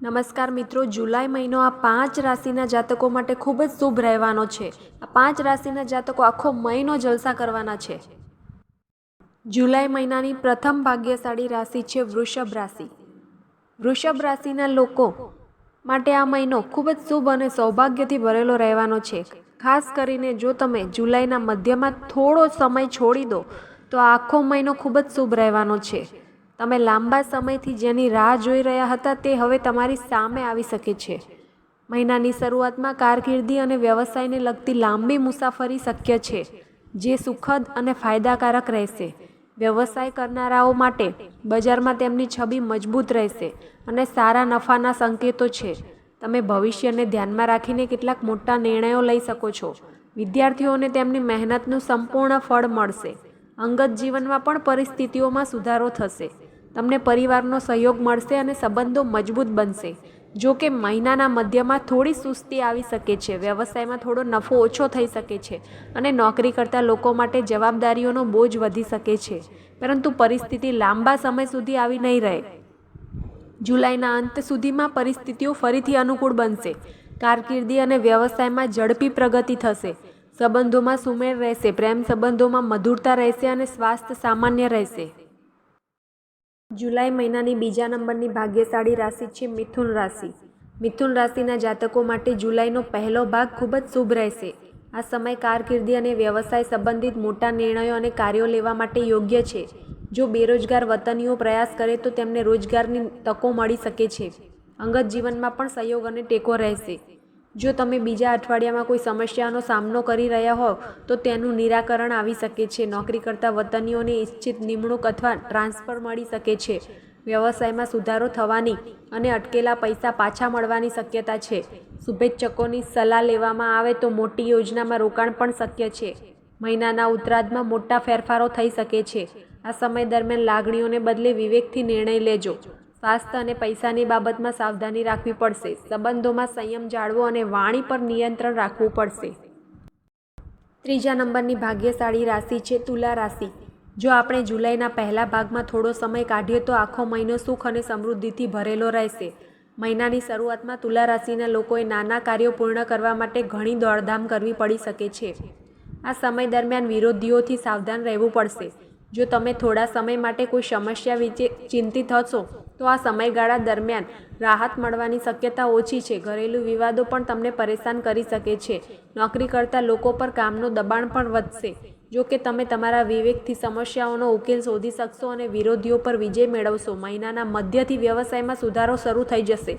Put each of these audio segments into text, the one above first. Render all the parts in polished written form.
નમસ્કાર મિત્રો, જુલાઈ મહિનો આ 5 રાશિના જાતકો માટે ખૂબ જ શુભ રહેવાનો છે। આ 5 રાશિના જાતકો આખો મહિનો જલસા કરવાના છે। જુલાઈ મહિનાની પ્રથમ ભાગ્યશાળી રાશિ છે વૃષભ રાશિ। વૃષભ રાશિના લોકો માટે આ મહિનો ખૂબ જ શુભ અને સૌભાગ્યથી ભરેલો રહેવાનો છે। ખાસ કરીને જો તમે જુલાઈના મધ્યમાં થોડો સમય છોડી દો તો આ આખો મહિનો ખૂબ જ શુભ રહેવાનો છે। તમે લાંબા સમયથી જેની રાહ જોઈ રહ્યા હતા તે હવે તમારી સામે આવી શકે છે। મહિનાની શરૂઆતમાં કારકિર્દી અને વ્યવસાયને લગતી લાંબી મુસાફરી શક્ય છે, જે સુખદ અને ફાયદાકારક રહેશે। વ્યવસાય કરનારાઓ માટે બજારમાં તેમની છબી મજબૂત રહેશે અને સારા નફાના સંકેતો છે। તમે ભવિષ્યને ધ્યાનમાં રાખીને કેટલાક મોટા નિર્ણયો લઈ શકો છો। વિદ્યાર્થીઓને તેમની મહેનતનું સંપૂર્ણ ફળ મળશે। અંગત જીવનમાં પણ પરિસ્થિતિઓમાં સુધારો થશે। તમને પરિવારનો સહયોગ મળશે અને સંબંધો મજબૂત બનશે। જો કે મહિનાના મધ્યમાં થોડી સુસ્તી આવી શકે છે, વ્યવસાયમાં થોડો નફો ઓછો થઈ શકે છે અને નોકરી કરતા લોકો માટે જવાબદારીઓનો બોજ વધી શકે છે, પરંતુ પરિસ્થિતિ લાંબા સમય સુધી આવી નહીં રહે। જુલાઈના અંત સુધીમાં પરિસ્થિતિઓ ફરીથી અનુકૂળ બનશે। કારકિર્દી અને વ્યવસાયમાં ઝડપી પ્રગતિ થશે। સંબંધોમાં સુમેળ રહેશે। પ્રેમ સંબંધોમાં મધુરતા રહેશે અને સ્વાસ્થ્ય સામાન્ય રહેશે। જુલાઈ મહિનાની બીજા નંબરની ભાગ્યશાળી રાશિ છે મિથુન રાશિ। મિથુન રાશિના જાતકો માટે જુલાઈનો પહેલો ભાગ ખૂબ જ શુભ રહેશે। આ સમય કારકિર્દી અને વ્યવસાય સંબંધિત મોટા નિર્ણયો અને કાર્યો લેવા માટે યોગ્ય છે। જો બેરોજગાર વતનીઓ પ્રયાસ કરે તો તેમને રોજગારની તકો મળી શકે છે। અંગત જીવનમાં પણ સહયોગ અને ટેકો રહેશે। જો તમે બીજા અઠવાડિયામાં કોઈ સમસ્યાનો સામનો કરી રહ્યા હો તો તેનું નિરાકરણ આવી શકે છે। નોકરી કરતા વતનીઓને ઇચ્છિત નિમણૂક અથવા ટ્રાન્સફર મળી શકે છે। વ્યવસાયમાં સુધારો થવાની અને અટકેલા પૈસા પાછા મળવાની શક્યતા છે। શુભેચ્છકોની સલાહ લેવામાં આવે તો મોટી યોજનામાં રોકાણ પણ શક્ય છે। મહિનાના ઉત્તરાર્ધમાં મોટા ફેરફારો થઈ શકે છે। આ સમય દરમિયાન લાગણીઓને બદલે વિવેકથી નિર્ણય લેજો। સ્વાસ્થ્ય અને પૈસાની બાબતમાં સાવધાની રાખવી પડશે। સંબંધોમાં સંયમ જાળવો અને વાણી પર નિયંત્રણ રાખવું પડશે। ત્રીજા નંબરની ભાગ્યશાળી રાશિ છે તુલા રાશિ। જો આપણે જુલાઈના પહેલા ભાગમાં થોડો સમય કાઢીએ તો આખો મહિનો સુખ અને સમૃદ્ધિથી ભરેલો રહેશે। મહિનાની શરૂઆતમાં તુલા રાશિના લોકોએ નાના કાર્યો પૂર્ણ કરવા માટે ઘણી દોડધામ કરવી પડી શકે છે। આ સમય દરમિયાન વિરોધીઓથી સાવધાન રહેવું પડશે। જો તમે થોડા સમય માટે કોઈ સમસ્યા વિશે ચિંતિત હશો તો આ સમયગાળા દરમિયાન રાહત મળવાની શક્યતા ઓછી છે। ઘરેલું વિવાદો પણ તમને પરેશાન કરી શકે છે। નોકરી કરતા લોકો પર કામનું દબાણ પણ વધશે। જો કે તમે તમારા વિવેકથી સમસ્યાઓનો ઉકેલ શોધી શકશો અને વિરોધીઓ પર વિજય મેળવશો। મહિનાના મધ્યથી વ્યવસાયમાં સુધારો શરૂ થઈ જશે।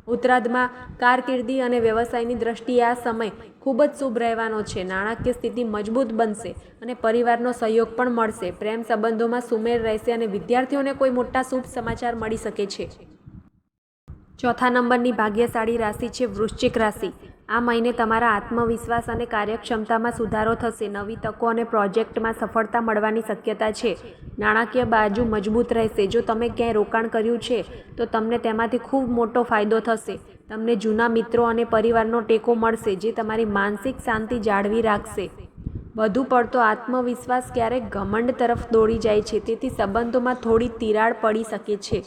ઉત્તરાર્ધમાં કારકિર્દી અને વ્યવસાયની દ્રષ્ટિએ આ સમય ખૂબ જ શુભ રહેવાનો છે। નાણાકીય સ્થિતિ મજબૂત બનશે અને પરિવારનો સહયોગ પણ મળશે। પ્રેમ સંબંધોમાં સુમેળ રહેશે અને વિદ્યાર્થીઓને કોઈ મોટા શુભ સમાચાર મળી શકે છે। ચોથા નંબરની ભાગ્યશાળી રાશિ છે વૃશ્ચિક રાશિ। આ મહિને તમારા આત્મવિશ્વાસ અને કાર્યક્ષમતામાં સુધારો થશે। નવી તકો અને પ્રોજેક્ટમાં સફળતા મળવાની શક્યતા છે। નાણાકીય બાજુ મજબૂત રહેશે। જો તમે ક્યાંય રોકાણ કર્યું છે તો તમને તેમાંથી ખૂબ મોટો ફાયદો થશે। તમને જૂના મિત્રો અને પરિવારનો ટેકો મળશે, જે તમારી માનસિક શાંતિ જાળવી રાખશે। વધુ પડતો આત્મવિશ્વાસ ક્યારેક ઘમંડ તરફ દોડી જાય છે, તેથી સંબંધોમાં થોડી તિરાડ પડી શકે છે।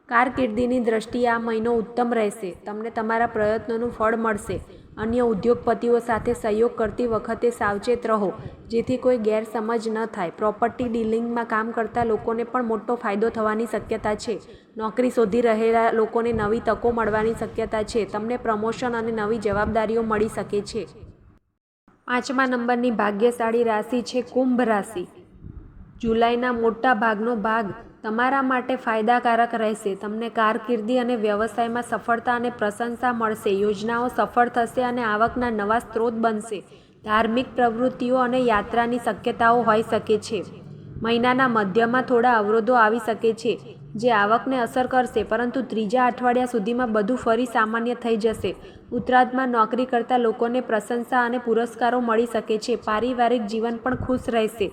કારકિર્દીની દ્રષ્ટિએ આ મહિનો ઉત્તમ રહેશે। તમને તમારા પ્રયત્નોનું ફળ મળશે। અન્ય ઉદ્યોગપતિઓ સાથે સહયોગ કરતી વખતે સાવચેત રહો, જેથી કોઈ ગેરસમજ ન થાય। પ્રોપર્ટી ડીલિંગમાં કામ કરતા લોકોને પણ મોટો ફાયદો થવાની શક્યતા છે। નોકરી શોધી રહેલા લોકોને નવી તકો મળવાની શક્યતા છે। તમને પ્રમોશન અને નવી જવાબદારીઓ મળી શકે છે। પાંચમા નંબરની ભાગ્યશાળી રાશિ છે કુંભ રાશિ। જુલાઈના મોટા ભાગનો ભાગ તમારા માટે ફાયદાકારક રહેશે। તમને કારકિર્દી અને વ્યવસાયમાં સફળતા અને પ્રશંસા મળશે। યોજનાઓ સફળ થશે અને આવકના નવા સ્ત્રોત બનશે। ધાર્મિક પ્રવૃત્તિઓ અને યાત્રાની શક્યતાઓ હોઈ શકે છે। મહિનાના મધ્યમાં થોડા અવરોધો આવી શકે છે, જે આવકને અસર કરશે, પરંતુ ત્રીજા અઠવાડિયા સુધીમાં બધું ફરી સામાન્ય થઈ જશે। ઉત્તરાર્ધમાં નોકરી કરતા લોકોને પ્રશંસા અને પુરસ્કારો મળી શકે છે। પારિવારિક જીવન પણ ખુશ રહેશે।